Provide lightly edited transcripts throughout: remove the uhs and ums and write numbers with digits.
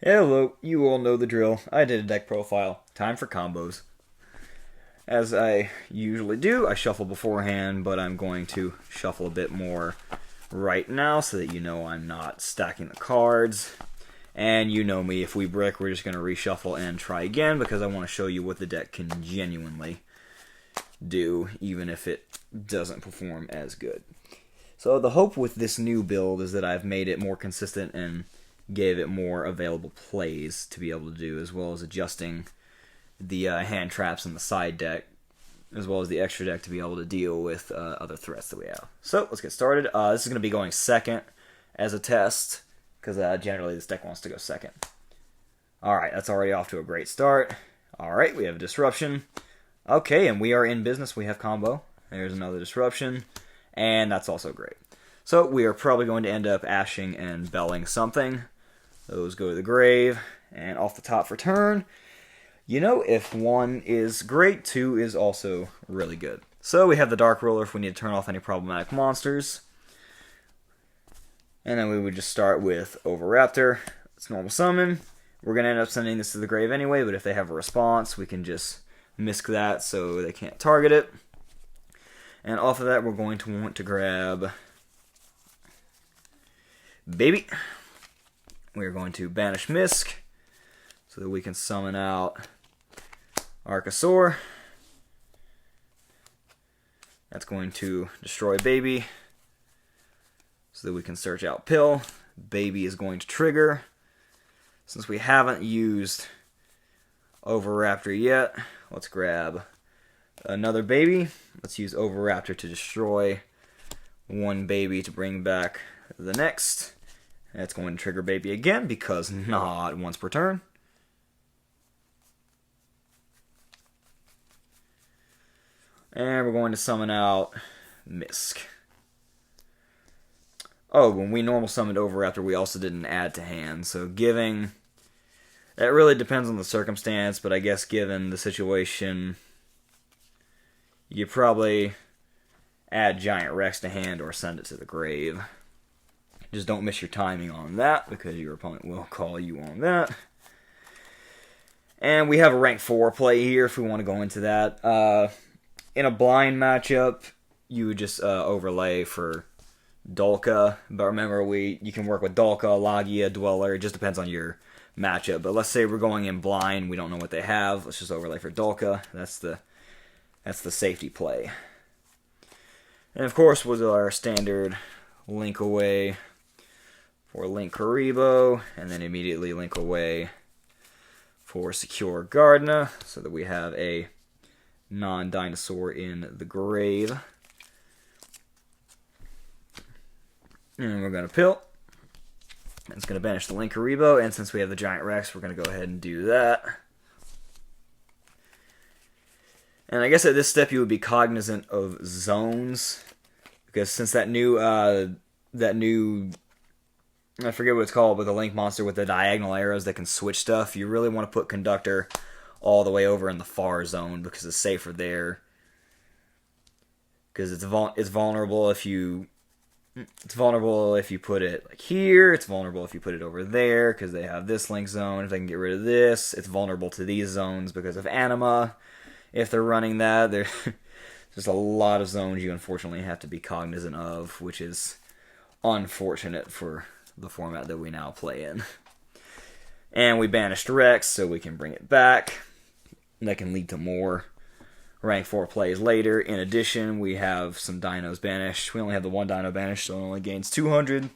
Hello, you all know the drill. I did a deck profile. Time for combos. As I usually do, I shuffle beforehand, but I'm going to shuffle a bit more right now so that you know I'm not stacking the cards. And you know me, if we brick, we're just going to reshuffle and try again because I want to show you what the deck can genuinely do, even if it doesn't perform as good. So the hope with this new build is that I've made it more consistent and gave it more available plays to be able to do, as well as adjusting the hand traps in the side deck, as well as the extra deck to be able to deal with other threats that we have. So let's get started. This is going to be going second as a test, because generally this deck wants to go second. Alright, that's already off to a great start. Alright, we have a disruption. Okay, and we are in business. We have combo. There's another disruption, and that's also great. So we are probably going to end up ashing and belling something. Those go to the grave, and off the top for turn. You know, if 1 is great, 2 is also really good. So we have the Dark Roller if we need to turn off any problematic monsters. And then we would just start with Overraptor. It's normal summon. We're going to end up sending this to the grave anyway, but if they have a response, we can just misc that so they can't target it. And off of that, we're going to want to grab Baby. We're going to banish Misk so that we can summon out Archosaur. That's going to destroy Baby so that we can search out Pill. Baby is going to trigger. Since we haven't used Overraptor yet, let's grab another Baby. Let's use Overraptor to destroy one Baby to bring back the next. That's going to trigger Baby again because not once per turn. And we're going to summon out Misk. Oh, when we normal summoned Overraptor, we also didn't add to hand. So giving... That really depends on the circumstance, but I guess given the situation, you probably add Giant Rex to hand or send it to the grave. Just don't miss your timing on that, because your opponent will call you on that. And we have a rank 4 play here, if we want to go into that. In a blind matchup, you would just overlay for Dolka. But remember, you can work with Dolka, Lagia, Dweller. It just depends on your matchup. But let's say we're going in blind, we don't know what they have. Let's just overlay for Dolka. That's the safety play. And of course, with our standard link away for Link Karibo, and then immediately link away for Secure Gardna, so that we have a non-dinosaur in the grave. And we're going to Pill. It's going to banish the Link Karibo, and since we have the Giant Rex, we're going to go ahead and do that. And I guess at this step you would be cognizant of zones, because since that new I forget what it's called, but the Link monster with the diagonal arrows that can switch stuff, you really want to put Conductor all the way over in the far zone because it's safer there. Because it's vulnerable if you put it like here. It's vulnerable if you put it over there because they have this link zone. If they can get rid of this, it's vulnerable to these zones because of Anima. If they're running that, there's just a lot of zones you unfortunately have to be cognizant of, which is unfortunate for the format that we now play in. And we banished Rex, so we can bring it back. That can lead to more rank 4 plays later. In addition, we have some dinos banished. We only have the one dino banished, so it only gains 200.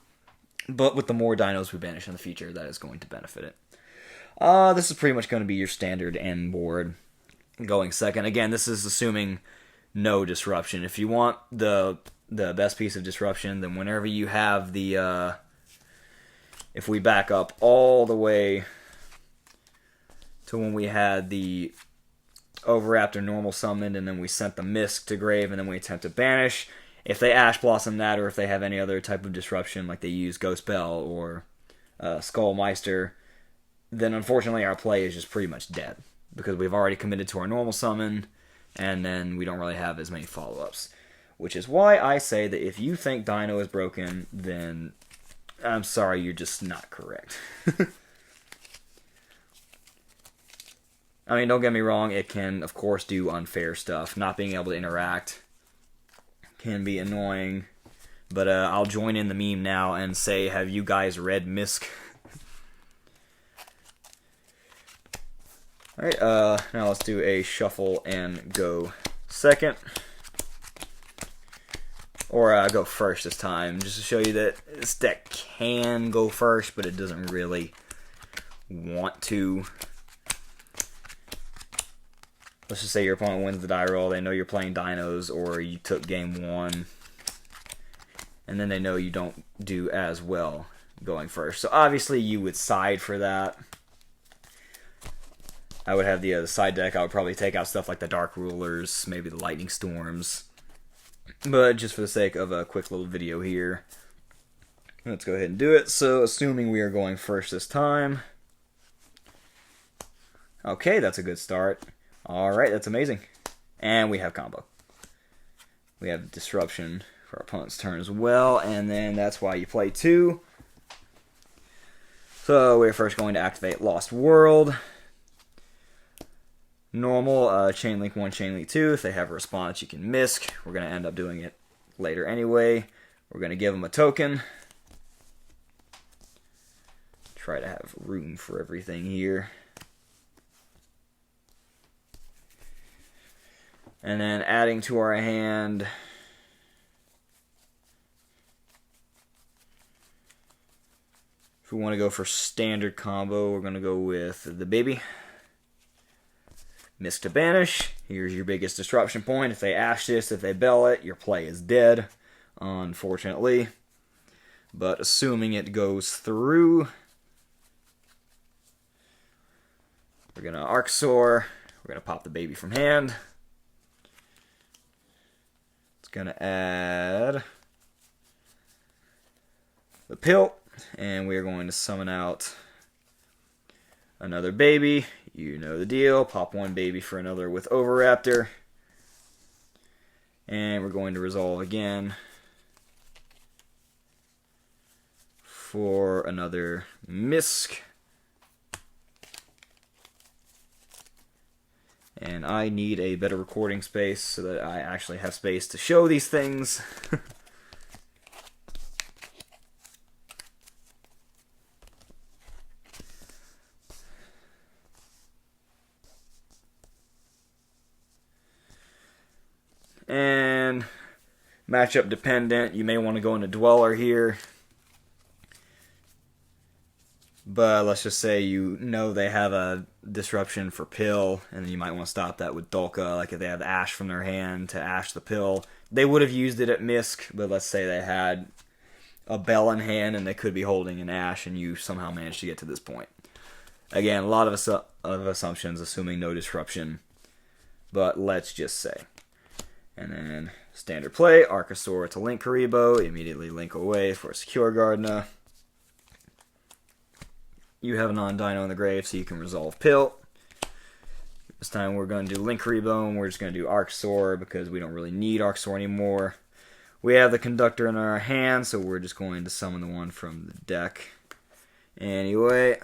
But with the more dinos we banish in the future, that is going to benefit it. This is pretty much going to be your standard end board going second. Again, this is assuming no disruption. If you want the best piece of disruption, then whenever you have the... if we back up all the way to when we had the Overraptor normal summoned, and then we sent the Misk to grave, and then we attempt to banish. If they Ash Blossom that, or if they have any other type of disruption, like they use Ghost Bell or Skullmeister, then unfortunately our play is just pretty much dead, because we've already committed to our normal summon, and then we don't really have as many follow-ups. Which is why I say that if you think Dino is broken, then I'm sorry, you're just not correct. I mean, don't get me wrong, it can, of course, do unfair stuff. Not being able to interact can be annoying. But I'll join in the meme now and say, have you guys read Misk? Alright, now let's do a shuffle and go second. Or go first this time, just to show you that this deck can go first, but it doesn't really want to. Let's just say your opponent wins the die roll, they know you're playing dinos, or you took game 1, and then they know you don't do as well going first. So obviously you would side for that. I would have the side deck. I would probably take out stuff like the Dark Rulers, maybe the Lightning Storms. But just for the sake of a quick little video here, let's go ahead and do it. So assuming we are going first this time. Okay, that's a good start. Alright, that's amazing. And we have combo. We have disruption for our opponent's turn as well, and then that's why you play 2. So we're first going to activate Lost World. Normal, Chain Link 1, Chain Link 2. If they have a response, you can Misk. We're going to end up doing it later anyway. We're going to give them a token. Try to have room for everything here. And then adding to our hand, if we want to go for standard combo, we're going to go with the baby. Misk to banish. Here's your biggest disruption point. If they ash this, if they bell it, your play is dead, unfortunately. But assuming it goes through, we're going to Archosaur. We're going to pop the baby from hand. Going to add the pill, and we are going to summon out another baby. You know the deal. Pop one baby for another with Overraptor, and we're going to resolve again for another Misk. And I need a better recording space so that I actually have space to show these things. And matchup dependent, you may want to go into Dweller here. But let's just say you know they have a disruption for Pill, and then you might want to stop that with Dolka. Like if they have Ash from their hand to Ash the Pill, they would have used it at Misk, but let's say they had a Bell in hand and they could be holding an Ash, and you somehow managed to get to this point. Again, a lot of assumptions, assuming no disruption, but let's just say. And then standard play, Archosaur to Link Karibo, immediately link away for a Secure Gardener. You have a non-dino in the grave, so you can resolve Pill. This time we're going to do Link Karibo, and we're just going to do Archosaur because we don't really need Archosaur anymore. We have the Conductor in our hand, so we're just going to summon the one from the deck. Anyway.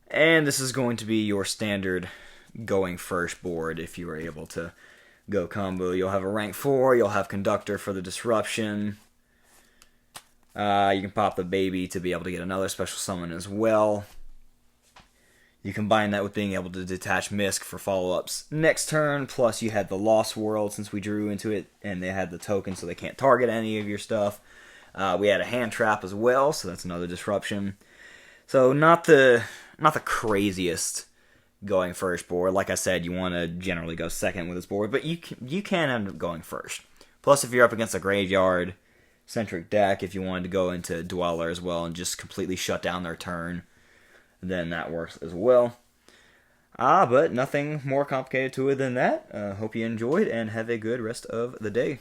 And this is going to be your standard going first board if you were able to go combo. You'll have a rank 4, you'll have Conductor for the disruption. You can pop the baby to be able to get another special summon as well. You combine that with being able to detach Misk for follow-ups next turn, plus you had the Lost World since we drew into it, and they had the token so they can't target any of your stuff. We had a hand trap as well, so that's another disruption. So not the craziest going first board. Like I said, you want to generally go second with this board, but you can end up going first. Plus, if you're up against a graveyard centric deck, if you wanted to go into Dweller as well and just completely shut down their turn, then that works as well. But nothing more complicated to it than that. Hope you enjoyed and have a good rest of the day.